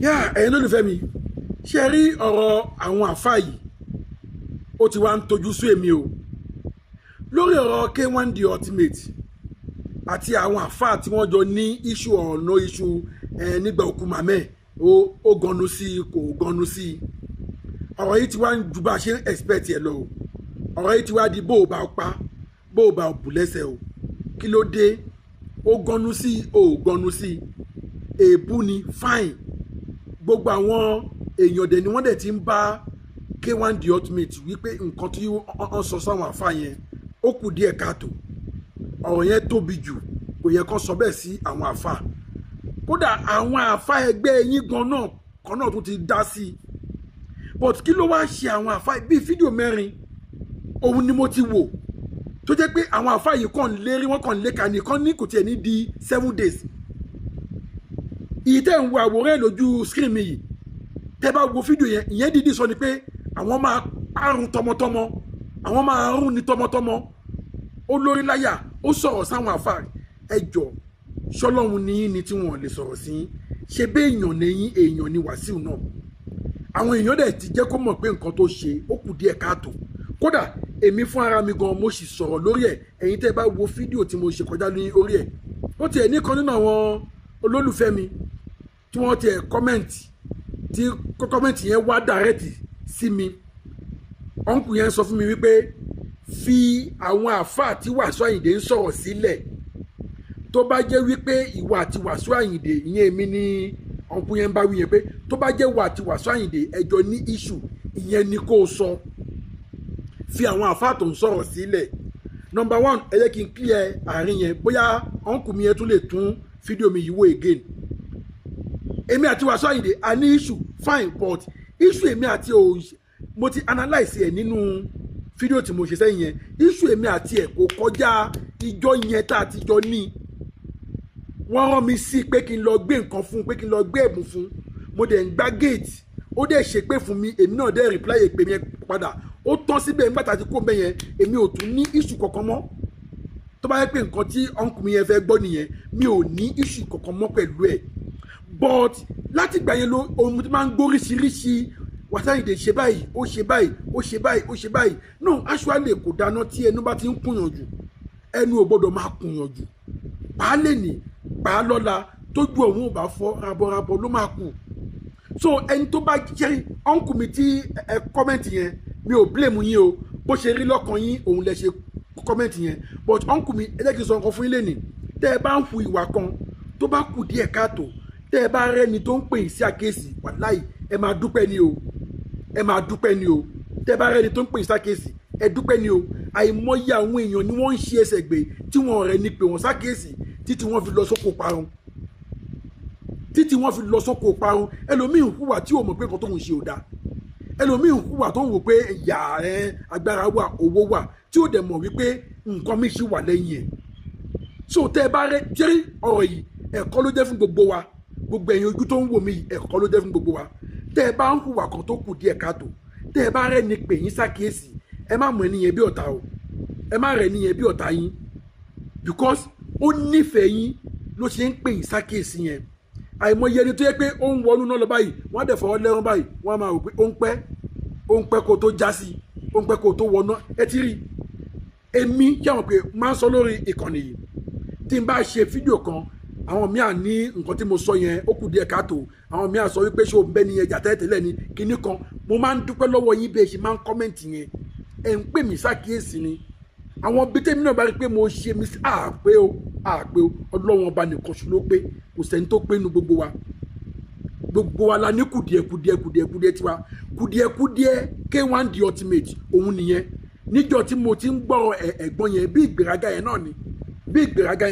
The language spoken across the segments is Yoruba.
ẹ̀yin lólùfẹ́ mi ṣe rí ọ̀rọ̀ àwọn àfáà yìí ó ti wá ń tojú sú èmi o lórí ọ̀rọ̀ K1 The Ultimate àti àwọn àfáà tí wọ́n jọ ní iṣu ọ̀nà iṣu nígbà òkú màmẹ́ ó ganu sí i kò ganu sí i ọ̀rọ̀ yìí ti wá ń ju bá a ṣe ń expect ẹ̀ lọ o ọ̀rọ̀ yìí ti wá di bó o bá pa bó o bá bù lẹ́sẹ̀ o kí ló dé ó ganu sí i ó ganu sí i èébú ni fine gbogbo àwọn èèyàn dẹ̀ ni wọ́n dẹ̀ ti ń bá K1 The Ultimate wípé nǹkan tí wọ́n sọ sáwọn àfáà yẹn ó kù díẹ̀ káàtó ọ̀rọ̀ yẹn tóbi jù kò yẹ kó sọ bẹ́ẹ̀ sí àwọn àfáà kódà àwọn àfáà ẹgbẹ́ yín gan náà kan náà tún ti dá sí i but kí ló wá ṣe àwọn àfáà bíi fídíò mẹ́rin òun ni mo ti wò tó jẹ́ pé àwọn àfáà yìí kàn lérí wọ́n kàn léka nìkan ní kò tiẹ̀ ní di 7 days ìyí tẹ́ ń wo àwòrán ẹ̀ lójú screen mi yìí tẹ́ bá wo fídíò yẹn ìyẹn dídí sọ ni pé àwọn máa parun tọmọtọmọ àwọn máa rún ní tọmọtọmọ ó lórí láyà ó sọ̀rọ̀ sáwọn àfáà ẹjọ́ ṣọlọ́run ní ní tí wọ́n lè sọ̀rọ̀ sí ṣe bẹ́ẹ̀ èèyàn lẹ́yìn èèyàn ni Wàsíù náà àwọn èèyàn dẹ̀ ti jẹ́ kó mọ̀ pé nǹkan tó ṣe ó kù díẹ̀ káàtó kódà èmi fún ara mi gan mo sì sọ̀rọ̀ lórí ẹ̀ ẹ̀yin tẹ́ bá wo fídíò tí mo ṣe kọjá ní orí ẹ̀ ó tiẹ̀ ní kan nínú àwọn olólùfẹ́ mi tí wọ́n tiẹ̀ kọ́mẹ̀ntì tí kọ́mẹ̀ntì yẹn wá dàrẹ́tì sí mi ọ̀nkù yẹn sọ fún mi wípé fi àwọn àfáà tí Wàsíù Àyìndé ń sọ̀rọ̀ sílẹ̀ tó bá jẹ́ wípé ìwà àti Wàsíù Àyìndé ìyẹn èmi ní ọ̀nkù yẹn bá wí yẹn pé tó bá jẹ́ ìwà àti Wàsíù Àyìndé ẹjọ́ ní issue ìyẹn ni kò sọ fi àwọn àfáà tó ń sọ̀rọ̀ sílẹ̀ number one ẹ jẹ́ kí n clear àárín yẹn bóyá ọ̀nkù mi yẹn tún lè tún fídíò mi yìí wò again èmi àti Wàsíù Àyìndé a ní issue fine but issue èmi àti mo ti analyse ẹ̀ nínú fídíò tí mo ṣe sẹ́yìn yẹn issue èmi àti ẹ̀ kò kọjá ìjọ yẹn tá a ti jọ ní wọ́n rán mi sí pé kí n lọ gbé nǹkan fún pé kí n lọ gbé ẹ̀bùn fún mo dẹ̀ ń gbá gate ó dẹ̀ ṣe pé fún mi èmi náà dẹ̀ reply èpè mi yẹn padà ó tán síbẹ̀ nígbà tá a ti kó bẹ́ẹ̀ yẹn èmi ò tún ní issue kankan mọ́ tó bá yẹ pé nǹkan tí uncle mi yẹn fẹ́ gbọ́ nìyẹn mi ò ní issue kankan mọ́ pẹ̀lú ẹ̀ but láti gbà yẹn ló ohun tí máa ń gbóríṣiríṣi Wàsíù Àyìndé ṣe báyìí ó ṣe báyìí ó ṣe báyìí ó ṣe báyìí no actually kò dáná tí ẹnu bá ti ń kùnyàn jù ẹnu ò gbọdọ̀ máa kùnyàn jù pàá lè ní pàá lọ́la tójú òun ò bá fọ́ rabọ̀rabọ̀ ló máa kù so ẹni tó bá jẹ́ ọ̀nkù mi tí ẹ kọ́mẹ̀ntì yẹn mi ò blame yín o bó ṣe rí lọ́kàn yín òun lẹ ṣe kọ́mẹ̀ntì yẹn but ọ̀nkù mi ẹ jẹ́ kí n sọ nǹkan fún yín lẹ́nìí tẹ́ ẹ bá ń hu ìwà kan tó bá kù díẹ̀ káàtó tẹ́ ẹ bá rẹ́ni tó ń pè yín sí àkíyèsí wàláì ẹ máa dúpẹ́ ni o ẹ máa dúpẹ́ ni o tẹ́ bá rẹ́ni tó ń pè yín sákèsì ẹ dúpẹ́ ni o àìmọye àwọn èèyàn ni wọ́n ń ṣe ẹsẹ̀ gbé tí wọ́n rẹ̀ ni pé wọ́n sákèsì títí wọ́n fi lọ sóko parun títí wọ́n fi lọ sóko parun ẹlòmíì ń hùwà tí ò mọ̀ pé nǹkan tó ń ṣe ò dáa ẹlòmíì ń hùwà tó ń wò pé ìyà agbára wà owó wà tí ò dẹ̀ mọ̀ wípé nǹkan mi ṣì wà lẹ́yìn ẹ̀ so tẹ́ bá rẹ́ jẹ́rí ọ̀rọ̀ yìí ẹ̀kọ́ ló jẹ́ fún gbogbo wa gbogbo ẹ̀yin ojú tó ń wò mí ẹ̀kọ́ ló jẹ́ fún gbogbo wa tẹ́ ẹ bá ń hùwà kan tó kù díẹ̀ káàtó tẹ́ ẹ bá rẹ́ ni pè yín ṣàkíyèsí ẹ má mọ̀ ẹni yẹn bí ọ̀tá o ẹ má rẹ̀ ẹni yẹn bí ọ̀tá yín because ó nífẹ̀ẹ́ yín ló ṣe ń pè yín ṣàkíyèsí yẹn àìmọye ẹni tó yẹ pé ó ń wọnú náà lọ báyìí wọ́n á dẹ̀ fọwọ́ lẹ́rán báyìí wọ́n á máa rò pé ó ń pẹ́ kó tó já sí ó ń pẹ́ kó tó wọná ẹ ti rí èmi yàwọn pé máa ń sọ lórí ìkànnì yìí tí n bá ṣe fídíò kan àwọn míà ní nǹkan tí mo sọ yẹn ó kù díẹ̀ káàtó àwọn míà sọ wípé ṣé o bẹ́ ni yẹn jà tẹ́lẹ̀ ní kinní kan mo máa ń dúpẹ́ lọ́wọ́ yín bẹ́ẹ̀ ṣe máa ń kọ́mẹ̀ntì yẹn ẹ̀ ń pè mí ṣàkíyèsí ni àwọn bí tèmi náà bá rí pé mo ṣe mi sí àpé o ọlọ́wọ́n ọba nìkan ṣu ló pé kò sẹ́ni tó pé nu gbogbo wa la ní kùdìẹ̀ tiwa kùdìẹ̀ K1 The Ultimate òun nìyẹn níjọ́ tí mo ti ń gbọ́ ẹ̀gbọ́n yẹn bí ìgbéraga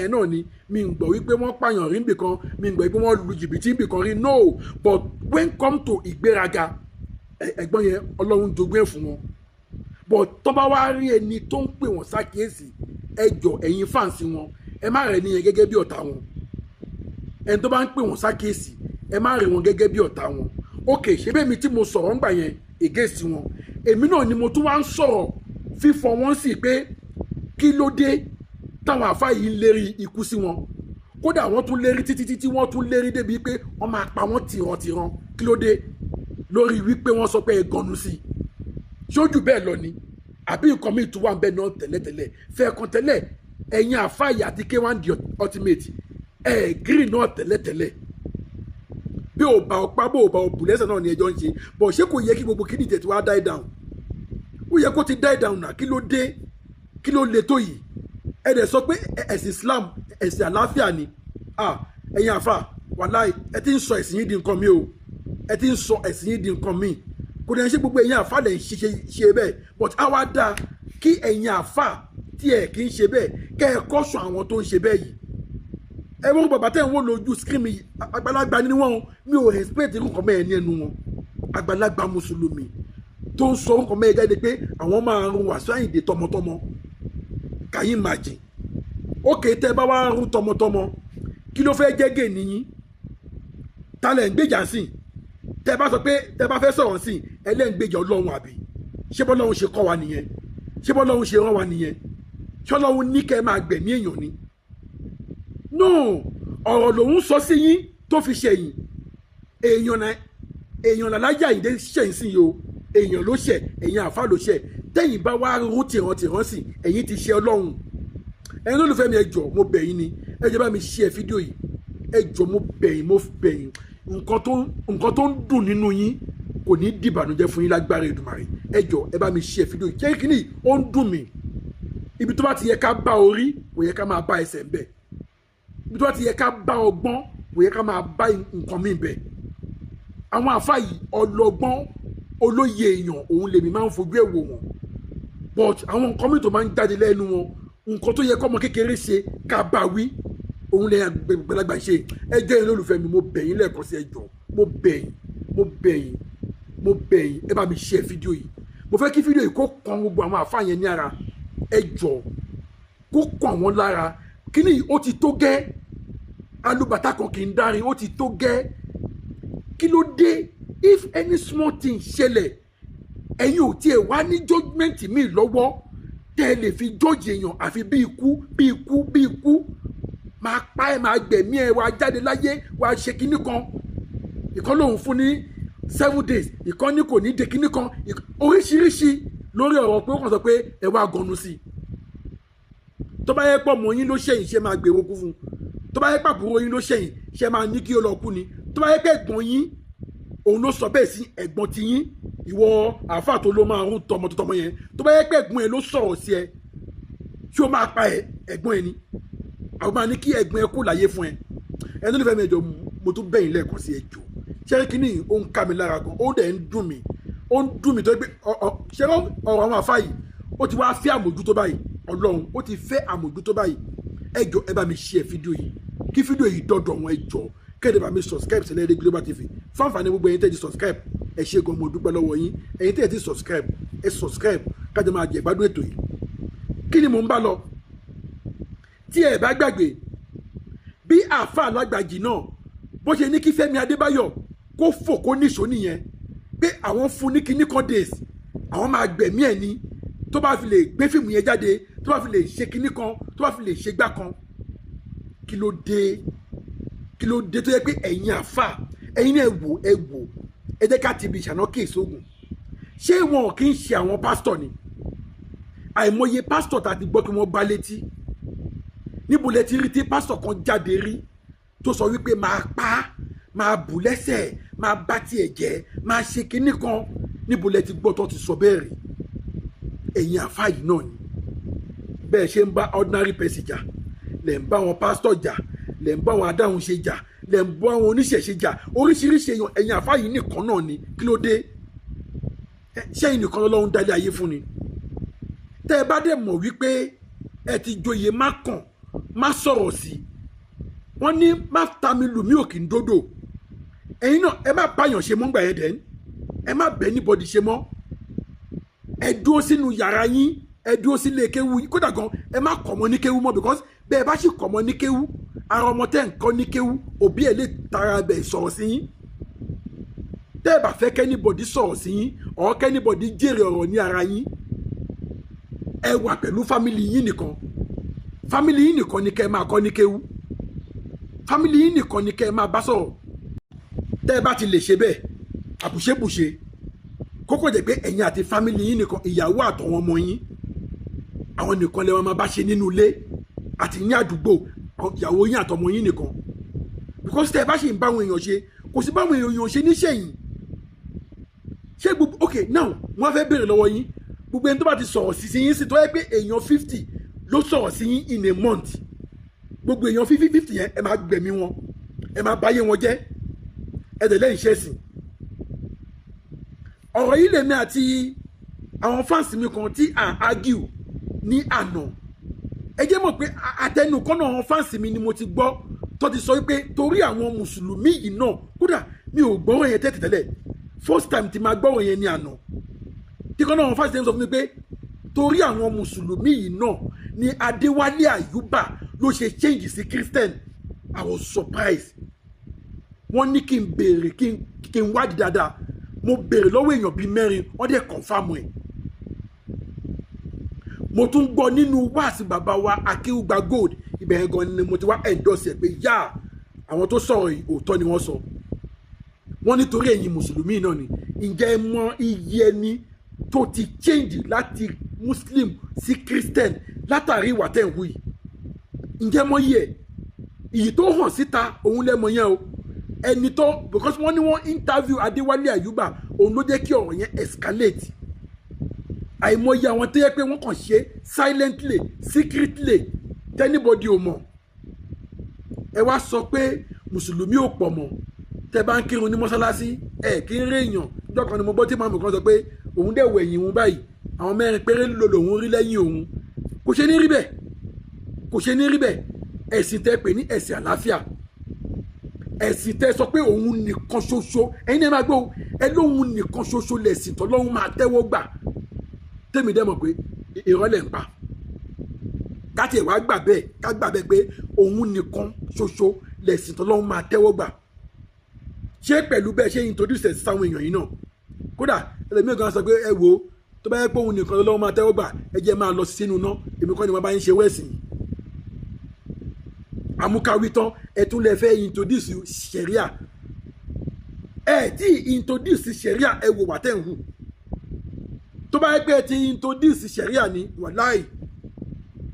yẹn náà ni mi ń gbọ́ wípé wọ́n pààyàn rí nbìkan mi ń gbọ́ wípé wọ́n lu jìbìtì nbìkan rí no but when come to ìgbéraga ẹ̀gbọ́n yẹn ọlọ́run jogún ẹ̀ fún wọn but tó bá wá rí ẹni tó ń pè wọ́n ṣàkíyèsí ẹjọ́ ẹ̀yin fáǹsì wọn ẹ má rẹ̀ nìyẹn gẹ́gẹ́ bí ọ̀tá wọn ẹni tó bá ń pè wọ́n ṣàkíyèsí ẹ má rẹ̀ wọn gẹ́gẹ́ bí ọ̀tá wọn ok ṣé bẹ́ẹ̀ mi tí mo sọ̀rọ̀ ńgbà yẹn against wọn èmi náà ni mo tún wá ń sọ̀rọ̀ fífọ̀ wọ́n sí pé kí ló dé táwọn àfáà yìí ń lérí ikú sí wọn kódà wọ́n tún lérí títí wọ́n tún lérí débi pé wọ́n máa pa wọ́n tìrantìran kí ló dé lórí wípé wọ́n sọ pé ẹ̀gànnù sí i ṣojú bẹ́ẹ̀ lọ ni àbí nǹkan míì tún wà ń bẹ náà tẹ́lẹ̀tẹ́lẹ̀ fẹ́ kan tẹ́lẹ̀ ẹ̀yin àfáàyè àti K1 The Ultimate green náà tẹ́lẹ̀tẹ́lẹ̀ bí ò bá ọpá bó ò bá ọbù lẹ́sẹ̀ náà ni ẹjọ́ ń ṣe bọ̀ ṣé kò yẹ kí gbogbo kíni tẹ̀ tí wàá die down ó yẹ kó ti die down náà kí ló dé kí ló le tó yìí ẹ dẹ̀ sọ pé ẹ̀sìn Islam ẹ̀sìn àlàáfíà ni ẹ̀yin àfà wàláì ẹ ti ń sọ ẹ̀sìn yìí di nǹkan mi o ẹ ti ń sọ ẹ̀sìn yìí di nǹkan mi kò dẹ̀ ń ṣe gbogbo ẹ̀yin àfà lẹ̀ ń ṣe bẹ́ẹ̀ but àwa dáa kí ẹ̀yin àfà tí ẹ̀ kì í ṣe bẹ́ẹ̀ kẹ́ ẹ kọ́ṣọ́ àwọn tó ń ṣe bẹ́ẹ̀ yìí ẹ wọ́n bàbá tẹ̀ ń wò lójú screen yìí àgbàlagbà ni wọ́n mi ò respect irú nǹkan mẹ́ẹ̀ ní ẹnu wọn àgbàlagbà mùsùlùmí tó ń sọ nǹkan mẹ́ẹ̀ jáde pé àwọn máa run Wasiu Ayinde tọmọtọmọ kàyí màjì ókè tẹ́ bá wá run tọmọtọmọ kí ló fẹ́ jẹ́ gè níyìn talẹ̀ ń gbèjà sí tẹ́ bá sọ pé tẹ́ bá fẹ́ sọ̀rọ̀ sí ẹlẹ́ǹgbèjà Ọlọ́run àbí ṣé bọ́lọ́run ṣe kọ́ wa nìyẹn ṣé bọ́lọ́run ṣe rán wa nìyẹn ṣọlọ́run ní kẹ́ máa gbẹ̀mí èèyàn ni no ọ̀rọ̀ lòun sọ sí yín tó fi ṣẹ̀yìn èèyàn làlájà Àyìndé ṣẹ̀yìn sí yìí o èèyàn ló ṣẹ̀ ẹ̀yin àfa ló ṣẹ̀ tẹ́yìn bá wá rún tìrantìran sí ẹ̀yin ti ṣe Ọlọ́run ẹ̀yin lólùfẹ́ mi ẹ jọ̀ọ́ mo bẹ̀ yín ni ẹ jẹ́ bá mi share fídíò yìí ẹ jọ̀ọ́ mo bẹ̀ yín nǹkan tó ń dùn nínú yín kò ní dìbànújẹ́ fún yín lágbára Èdùmàrè ẹ jọ̀ọ́ ẹ bá mi share fídíò yìí jẹ́ kíní ó ń dùn mí ibi tó bá ti yẹ ká bá orí kò yẹ ká máa bá ẹsẹ̀ ń bẹ̀ ibi tó bá ti yẹ ká bá ọgbọ́n kò yẹ ká máa bá nǹkan míì bẹ̀ àwọn àfa yìí ọlọ́gbọ́n olóye èèyàn òun lèmi máa ń fojú ẹ̀ wò wọ́n but àwọn nǹkan míì tó máa ń jáde lẹ́nu wọn nǹkan tó yẹ kọ́ ọmọ kékeré ṣe ká bá wí òun lẹ́yìn àgbàlagbà ṣe ẹ jẹ́ yín lólùfẹ́ mi mo bẹ̀ yín lẹ́ẹ̀kan sí ẹ jọ̀ọ́ mo bẹ̀ yín ẹ bá mi share fídíò yìí mo fẹ́ kí fídíò yìí kó kan gbogbo àwọn àfa yẹn ní ara ẹ jọ̀ọ́ kó kàn wọ́n lára kíní ó ti tó gẹ́ alùbàtà kan kì í dárí ó ti tó gẹ́ kí ló dé if any small thing ṣẹlẹ̀ ẹ̀yin ò tiẹ̀ wá ní judgement mi lọ́wọ́ tẹ́ ẹ lè fi judge èèyàn àfi bí ikú máa pa ẹ̀ máa gbẹ̀mí ẹ̀ wá jáde láyé wá ṣe kinní kan ìkan lòun fún ní 7 days ìkan ní kò ní de kinní kan oríṣiríṣi lórí ọ̀rọ̀ pé ó kàn sọ pé ẹ wá gọnu sí i tó bá yẹ pọ̀ mọ́ yín ló ṣẹ̀yìn ṣe máa gbèrò kú fún tó bá yẹ pàbúrò yín ló ṣẹ̀yìn ṣe máa ní kí ó lọ kú ni tó bá yẹ pé ẹ̀gbọ́n yín òun ló sọ bẹ́ẹ̀ sí ẹ̀gbọ́n ti yín ìwọ àáfàá tó ló máa ń tọmọ yẹn tó bá yẹ pé ẹ̀gbọ́n ẹ ló sọ̀rọ̀ sí ẹ ṣé ó máa pa ẹ̀gbọ́n ẹ ni àwọn máa ní kí ẹ̀gbọ́n ẹ kú láyé fún ẹ ẹni tó fẹ́ mi ẹjọ́ mo tún bẹ̀yìn lẹ́ẹ̀kan sí ẹjọ́ ṣé kí ni ó ń ká mi lára gan ó dẹ̀ ń dùn mí tó gbé ṣé ọ̀rọ̀ àwọn àfáà yìí ó ti wá fẹ́ àmójútó báyìí Ọlọ́run ó ti fẹ́ àmójútó báyìí ẹjọ́ ẹ bá mi share fídíò yìí kí fídíò yìí dọ́dọ̀ wọn ẹjọ́ kẹ́ẹ̀dẹ̀ bá mi subscribe sílẹ̀ Eré Global TV fáǹfààní gbogbo ẹ̀yin tẹ́ ti subscribe ẹ ṣé gan mo dúpẹ́ lọ́wọ́ yín ẹ̀yin tẹ́ ti subscribe ẹ subscribe kájọ máa jẹ ìgbádùn ètò yìí kí ni mò ń bá lọ tí ẹ bá gbàgbé bí àáfàá Alágbàjì náà bó ṣe ní kí Fẹ́mi Adébáyọ̀ kó fò kó níṣó nìyẹn pé àwọn fún ní kíní kan days àwọn máa gbẹ̀mí ẹ̀ ní tó bá fi lè gbé fíìmù yẹn jáde tó bá fi lè ṣe kíní kan tó bá fi lè ṣe gbá kan kí ló dé tó yẹ pé ẹ̀yin àfà ẹ̀yin náà ẹ wò ẹ jẹ́ ká ti ibi ìṣàná kéèsì ogun ṣé wọn kì í ṣe àwọn pásítọ̀ ni àìmọye pásítọ̀ tá a ti gbọ́ kí wọ́n gbá létí níbo lẹ ti rí tí pásítọ̀ kan jáde rí tó sọ wípé máa pa máa bù lẹ́sẹ̀ máa bá tiẹ̀ jẹ́ máa ṣe kinní kan níbo lẹ ti gbọ́ tó ti sọ bẹ́ẹ̀ rí ẹ̀yin àfà yìí náà ni bẹ́ẹ̀ ṣe ń bá ordinary person jà lẹ̀ ń bá wọn pásítọ̀ jà lẹ̀ ń bá wọn adáhùn ṣe jà lẹ̀ ń bá wọn oníṣẹ̀ṣe jà oríṣiríṣi èèyàn ẹ̀yin àfáà yìí nìkan náà ni kí ló dé ṣẹ́yìn nìkan lọ́lọ́run dálé ayé fún ni tẹ́ ẹ bá dẹ̀ mọ̀ wípé ẹ ti joyè má kàn má sọ̀rọ̀ sí wọ́n ní má ta mi lù mí ò kì í dódò ẹ̀yin náà ẹ má báyàn ṣe mọ́ gbà yẹn dẹ̀ ẹ má bẹ́ẹ̀ níbọ̀dì ṣe mọ́ ẹ dúró sínú yàrá yín ẹ dúró sílé kéwú kódà gan ẹ má kọ̀ mọ́ ní kéwú mọ́ because bẹ́ẹ̀ bá sì kọ̀ mọ́ ní kéwú ara ọmọ tẹ́ nǹkan ní kéwú òbí ẹ̀ lè tara bẹ̀ sọ̀rọ̀ sí yín tẹ́ ẹ bá fẹ́ kẹ́nìbọ̀dì sọ̀rọ̀ sí yín ọ̀ kẹ́nìbọ̀dì jèrè ọ̀rọ̀ ní ara yín ẹ wà pẹ̀lú fámìlì yín nìkan ni kẹ́ ẹ máa kọ́ ní kéwú family yín nìkan ni kẹ́ ẹ máa bá sọ̀rọ̀ tẹ́ ẹ bá ti lè ṣe bẹ́ẹ̀ àbùṣebùṣe kókò jẹ́ pé ẹ̀yin àti family yín nìkan ìyàwó àtọwọn ọmọ yín àwọn nìkan lè wọn máa bá ṣe nínú ilé àti ní àdúgbò ìyàwó yín àtọmọ yín nìkan because tẹ́ ẹ bá ṣe ń bá àwọn èèyàn ṣe kò sí báwọn èèyàn ṣe níṣẹ̀yìn ṣé gbogbo ok now wọ́n fẹ́ béèrè lọ́wọ́ yín gbogbo ẹni tó bá ti sọ̀rọ̀ sí yín sí tó yẹ pé èèyàn 50 ló sọ̀rọ̀ sí yín in a month gbogbo èèyàn 50 yẹn ẹ máa gbẹ̀mí wọn ẹ máa báyé wọn jẹ́ ẹ dẹ̀ lẹ́yìn iṣẹ́ sìn ọ̀rọ̀ yìí lèmi àti àwọn fáǹsì mi kan tí à ń argue ní àná ẹ jẹ́ mọ̀ pé àtẹnukọ́nà àwọn fáǹsì mi ni mo ti gbọ́ tó ti sọ pé torí àwọn mùsùlùmí yìí náà kódà mi ò gbọ́rọ̀ yẹn tẹ́lẹ̀ first time tí máa gbọ́rọ̀ yẹn ní àná tí kọ́nà àwọn fáǹsì mi sọ fún mi pé torí àwọn mùsùlùmí yìí náà ni Adéwálé Àyùbá ló ṣe change sí Christian I was surprised wọ́n ní kí n béèrè kí n wádìí dáadáa mo béèrè lọ́wọ́ èèyàn bíi 4 wọ́n dẹ̀ confirm ẹ̀ mo tún gbọ́ nínú wáàsí bàbá wa Akéwùgbà Gold ibẹ̀ gan ni mo ti wá endorse ẹ̀ pé yá àwọn tó sọ̀rọ̀ yìí òótọ́ ni wọ́n sọ wọ́n nítorí ẹ̀yin mùsùlùmí náà ni ǹjẹ́ ẹ mọ iye ẹni tó ti change láti Muslim sí Christian látàrí ìwà tẹ̀ ń wù yìí ǹjẹ́ mọ iye ìyí tó hàn síta òun lẹ́mọ yẹn o ẹni tó because wọ́n ní wọ́n interview Adéwálé Àyùbá òun ló jẹ́ kí ọ̀rọ̀ yẹn escalate àìmọye àwọn tó yẹ pé wọ́n kàn ṣe silently secretly tẹ́nibọ́dì ò mọ̀ ẹ wá sọ pé mùsùlùmí ò pọ̀ mọ́ tẹ́ bá ń kírun ní mọ́ṣáláṣí ẹ kí ń rí èèyàn jọ́kan ni mo gbọ́ tí màmú kan sọ pé òun dẹ̀ wẹ̀yìn òun báyìí àwọn 4 péré lòun rí lẹ́yìn òun kò ṣe ní rí bẹ́ẹ̀ kò ṣe ní rí bẹ́ẹ̀ ẹ̀sìn tẹ́ pè ní ẹ̀sìn àlàáfíà ẹ̀sìn tẹ́ sọ pé òun nìkan ṣoṣo ẹ̀yin náà máa gbọ́ ẹ lóun nìkan ṣoṣo lẹ̀sìn tọ́lọ́run máa tẹ́wọ́ gbà tèmi dẹ́ mọ̀ pé ìrọ́lẹ̀ ń pa káti ẹ̀ wá gbà bẹ́ẹ̀ ká gbà bẹ́ẹ̀ pé òun nìkan ṣoṣo lẹ̀sìn tọ́lọ́run máa tẹ́wọ́ gbà ṣé pẹ̀lú bẹ́ẹ̀ ṣe introduce ẹ̀ sáwọn èèyàn yìí náà kódà ẹlẹ́mìí kan sọ pé ẹ wo tó bá yẹ pé òun nìkan tọ́lọ́run máa tẹ́wọ́ gbà ẹ jẹ́ máa lọ sínú náà èmi kọ́ ni wọ́n bá ń ṣe wẹ́ẹ̀sìn àmúkàwí tán ẹ tún lè fẹ́ introduce ṣẹ̀ríà ẹ tí introduce ṣẹ̀ríà ẹ wò wà tẹ̀ ń hù tó bá yẹ pé ẹ ti introduce ṣẹ̀ríà ni wàláì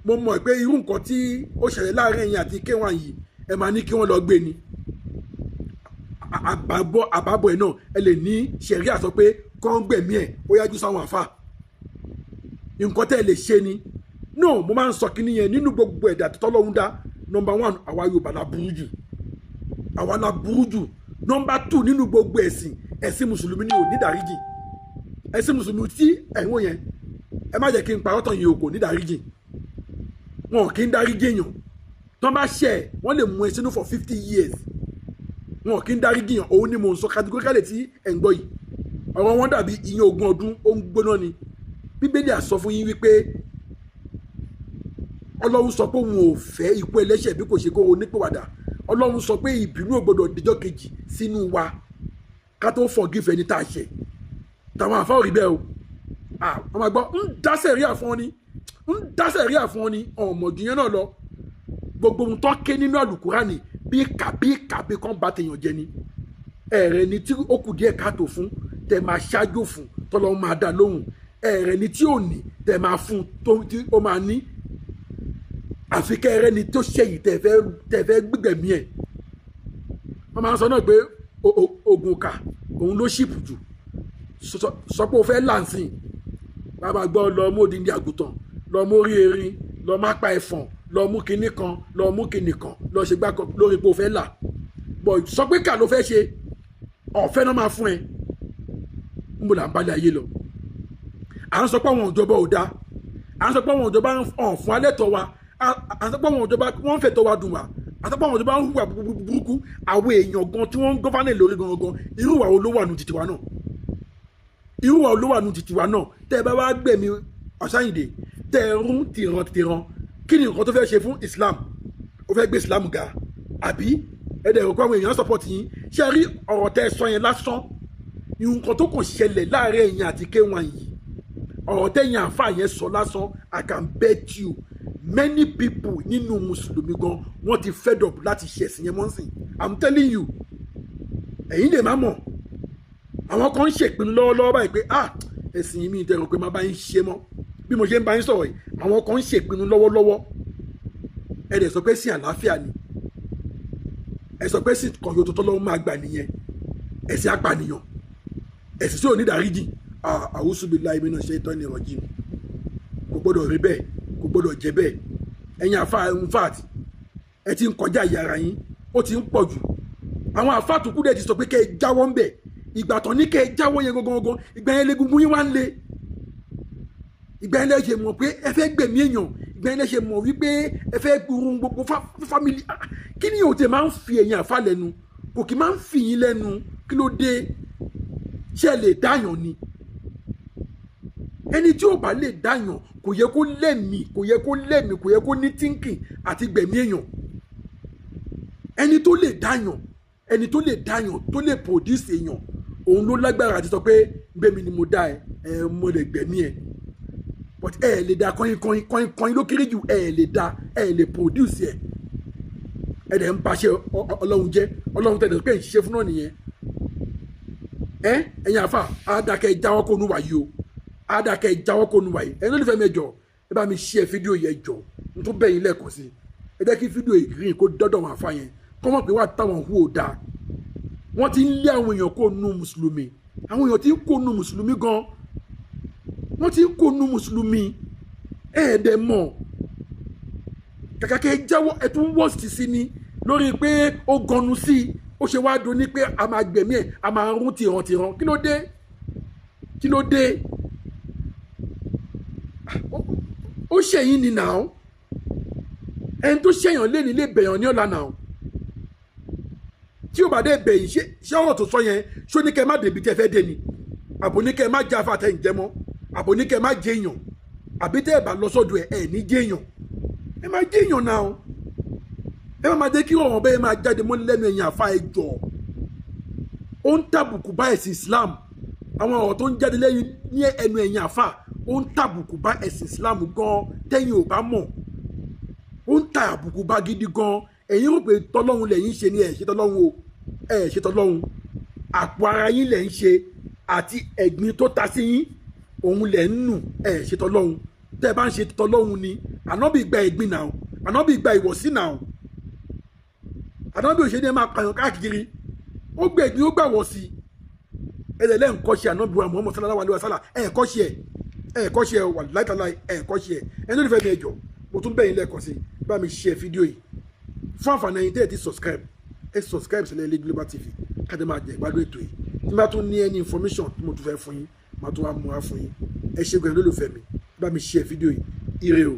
mo mọ̀ pé irú nǹkan tí ó ṣẹlẹ̀ láàrin ẹ̀yin àti K1 yìí ẹ máa ní kí wọ́n lọ gbé ni àbábọ̀ ẹ̀ náà ẹ lè ní ṣẹ̀ríà sọ pé kọ́ ń gbẹ̀mí ẹ̀ ó yájú sáwọn àfà nǹkan tẹ́ ẹ lè ṣe ni no mo máa ń sọ kíní yẹn nínú gbogbo ẹ̀dá tọ́lọ́run dá number 1 àwa Yorùbá la burú jù àwa la burú jù number 2 nínú gbogbo ẹ̀sìn mùsùlùmí ni ò ní dáríjì ẹ̀sìn mùsùlùmí tí ẹ̀wọ̀n yẹn ẹ má jẹ́ kí n parọ́ tán yìí o kò ní dáríjì wọn kì í dáríjì èèyàn tán bá ṣẹ̀ wọ́n lè mú ẹ sínú for 50 years wọn kì í dáríjì èèyàn òun ni mò ń sọ categorically tí ẹ̀ ń gbọ́ yìí ọ̀rọ̀ wọn dàbí ìyẹn 20 ọdún ó ń gbóná ni Bíbélì á sọ fún yín wípé Ọlọ́run sọ pé òun ò fẹ́ ikú ẹlẹ́ṣẹ̀ bí kò ṣe kó onípìwàdà Ọlọ́run sọ pé ìbínú ò gbọdọ̀ dijọ́ kejì sínú wa ká tó forgive ẹni tá a ṣẹ̀ tàwọn àfáà rí bẹ́ẹ̀ o wọ́n máa gbọ́ ń dáṣẹ̀ rí àfọ́n ni ọ̀mọ̀dún yẹn náà lọ gbogbo ohun tó ké nínú àlùkùránì bí kàbí kan bá tèèyàn jẹ ni ẹ̀rẹ̀ ni tí ó kù díẹ̀ káàtó fún tẹ̀ máa ṣáájú fún tọ́lọ́run máa dá lóhùn ẹ̀rẹ̀ ni tí ò ní tẹ̀ máa fún tí ó máa ní àfi kẹ́rẹ́ ni tó ṣẹ̀yìn tẹ̀ fẹ́ gbígbẹ̀mí ẹ̀ wọ́n máa ń sọ náà pé ogun kà òun ló ṣìpù jù sọ pé o fẹ́ láǹsìn bàbá gbọ́ lọ mú odindi àgùntàn lọ mú orí erin lọ má pa ẹ̀fọ̀n lọ mú kinní kan lọ mú kinní kan lọ ṣe gbá kan lórí pé o fẹ́ là bọ̀ sọ pé kà ló fẹ́ ṣe ọ̀fẹ́ náà máa fún ẹ ń bò là ń balẹ̀ ayé lọ à ń sọ pé àwọn ìjọba ò dáa à ń sọ pé àwọn ìjọba ń fún alẹ́ tọ́ wa à ń sọ pé àwọn ìjọba wọ́n ń fẹ̀tọ́ wa dùn wá à ń sọ pé àwọn ìjọba ń hùwà burúkú àwọn èèyàn gan tí wọ́n ń gọ́fánẹ̀ lórí gangan irú ìwà olówó àánú títí wa náà irú ìwà olówó àánú títí wa náà tẹ́ ẹ bá wá gbẹ̀mí Ọ̀ṣáyìndé tẹ́ ẹ rún tìran kí ni nǹkan tó fẹ́ ṣe fún Islam ó fẹ́ gbé Islam ga àbí ẹ̀dẹ̀ ìrọ̀kọ́ àwọn èèyàn support yín ṣe rí ọ̀rọ̀ tẹ́ ẹ sọ yẹn lásán nǹkan tó kàn ṣẹlẹ̀ láàrin ẹ̀yin àti K1 yìí ọ̀rọ̀ tẹ́yìn àǹfà yẹn sọ lásán I can bet you many people nínú mùsùlùmí gan wọ́n ti fed up láti ṣe ẹ̀sìn yẹn mọ́ sìn. I'm telling you ẹ̀yin lè má mọ̀ àwọn kan ń ṣèpinnu lọ́wọ́lọ́wọ́ báyìí pé ẹ̀sìn yìí mi ìtẹ̀rù pé má bá ń ṣe mọ́ bí mo ṣe ń bá yín sọ̀rọ̀ yìí àwọn kan ń ṣèpinnu lọ́wọ́lọ́wọ́ ẹ dẹ̀ sọ pé sí àlàáfíà ni ẹ sọ pé sí kan yóò tó tọ́lọ́wọ́ máa gbà nìyẹn ẹ̀sìn apànìyàn ẹ̀sìn tí ò ní ìdáríjì a'udhu billahi minash shaitani rajim kò gbọ́dọ̀ rí bẹ́ẹ̀ kò gbọ́dọ̀ jẹ́ bẹ́ẹ̀ ẹ̀yin àfa infact ẹ ti ń kọjá ìyára yín ó ti ń pọ̀ jù àwọn àfa tó kú dẹ̀ ti sọ pé kẹ́ ẹ jáwọ́ ń bẹ̀ ìgbà tán ní kẹ́ ẹ jáwọ́ yẹn gangan ìgbà yẹn legungun yín wá ń le ìgbà yẹn lẹ ṣe mọ̀ pé ẹ fẹ́ gbẹ̀mí èèyàn ìgbà yẹn lẹ ṣe mọ̀ wípé ẹ fẹ́ gbúrú gbogbo fámìlì kí ni yóò tẹ máa ń fi ẹ̀yin àfa lẹ́nu kò kì máa ń fi yín lẹ́nu kí ló dé ṣe lè dáyàn ni ẹni tí ò bá lè dáyàn kò yẹ kó lẹ́mìí kò yẹ kó ní thinking àti gbẹ̀mí èèyàn ẹni tó lè dáyàn tó lè produce èèyàn òun ló lágbára àti sọ pé gbẹ̀mí ni mo dá ẹ mo lè gbẹ̀mí ẹ but ẹ lè dá kọ́yìn ló kéré jù ẹ lè dá ẹ lè produce ẹ ẹ dẹ̀ ń baṣẹ́ ọlọ́run jẹ́ ọlọ́run tẹ̀lé pé ìṣiṣẹ́ fún náà nìyẹn ẹ̀yin àfà àdàkẹ́ jáwọ́ kó nu wàyí o àdàkẹ́ jáwọ́ kó nu wàyí ẹ̀yin olùfẹ́ mi ẹjọ́ ẹ bá mi share fídíò yẹn jọ n tún bẹ̀yìn lẹ́ẹ̀kan sí ẹ jẹ́ kí fídíò yìí green kó dọ́dọ̀ wọn àfà yẹn kọ́ mọ̀ pé wà táwọn hù ó dáa wọ́n ti ń lé àwọn èèyàn kó nu mùsùlùmí àwọn èèyàn ti ń kó nu mùsùlùmí gan wọ́n ti ń kó nu mùsùlùmí ẹ̀ẹ́dẹ̀ mọ̀ kàkà kẹ́ jáwọ́ ẹ̀ tún worst sí ni lórí pé ó gọnu sí i ó ṣe wá dùn ní pé a máa gbẹ̀mí ẹ̀ a máa rún tìrantìran kí ló dé ó ṣẹ̀yìn ni nàá ẹni tó ṣẹ̀yàn lé nílé bẹ̀yàn ní ọ̀la nàá tí ó bá dé bẹ̀yìn ṣé ọ̀rọ̀ tó sọ yẹn ṣó ní kẹ́ má débi tẹ́ fẹ́ dé ni àbò ní kẹ́ má jẹ́ afáàtẹ̀ ìjẹ́mọ́ àbò ní kẹ́ má jẹ́ èèyàn àbí tẹ́ ẹ̀ bá lọ sọ́dọ̀ ẹ̀ ní jẹ́ èèyàn ẹ má jẹ́ èèyàn náà ẹ má máa jẹ́ kí ọ̀rọ̀ bẹ́ẹ̀ máa jáde mọ́ lẹ́nu ẹ̀yìn àfa ẹjọ́ ó ń tàbùkù bá ẹ̀sìn Islam àwọn ọ̀rọ̀ tó ń jáde lẹ́yìn ní ẹnu ẹ̀yìn àfa ó ń tàbùkù bá ẹ̀sìn Islam gan tẹ́yìn ò bá mọ̀ ó ń tàbùkù bá gidi gan ẹ̀yin rò pé tọ́lọ́hun lẹ́yìn ṣe ni ẹ̀ ṣe tọ́lọ́hun o ẹ̀ ṣe tọ́lọ́hun àpò ara yín lẹ̀ ń ṣe àti ẹ̀gbin tó ta sí yín òun lẹ̀ ń nù ẹ̀ ṣe tọ́lọ́hun tẹ́ ẹ bá ń ṣe tọ́lọ́hun ni ànábì gba ẹ̀gbin náà ànábì gba ìwọ̀sí náà ànábì òṣèlú ẹ máa pààyàn káàkiri ó gbé ẹ̀gbin ó gbàwọ̀ sí ẹ̀rẹ̀ lẹ́ǹkọ́ṣe ànábì wa Muhammad sallallahu alaihi wasallam ẹ̀ẹ̀kọ́ṣe wà láìtàlá ẹ̀ẹ̀kọ́ṣe ẹni olùfẹ́ mi ẹjọ́ mo tún bẹ̀yìn lẹ́ẹ̀kan sí bá mi share fídíò yìí fún àǹfààní ẹ̀yin tẹ́ ẹ̀ ti subscribe sílẹ̀ Ilé Global TV káde máa jẹ ìgbádùn ètò yìí tí bá tún ní any information tí mo tún fẹ́ fún yín máa tún wá mú wá fún yín ẹ ṣé gan lólùfẹ́ mi bá mi share fídíò yìí ire o.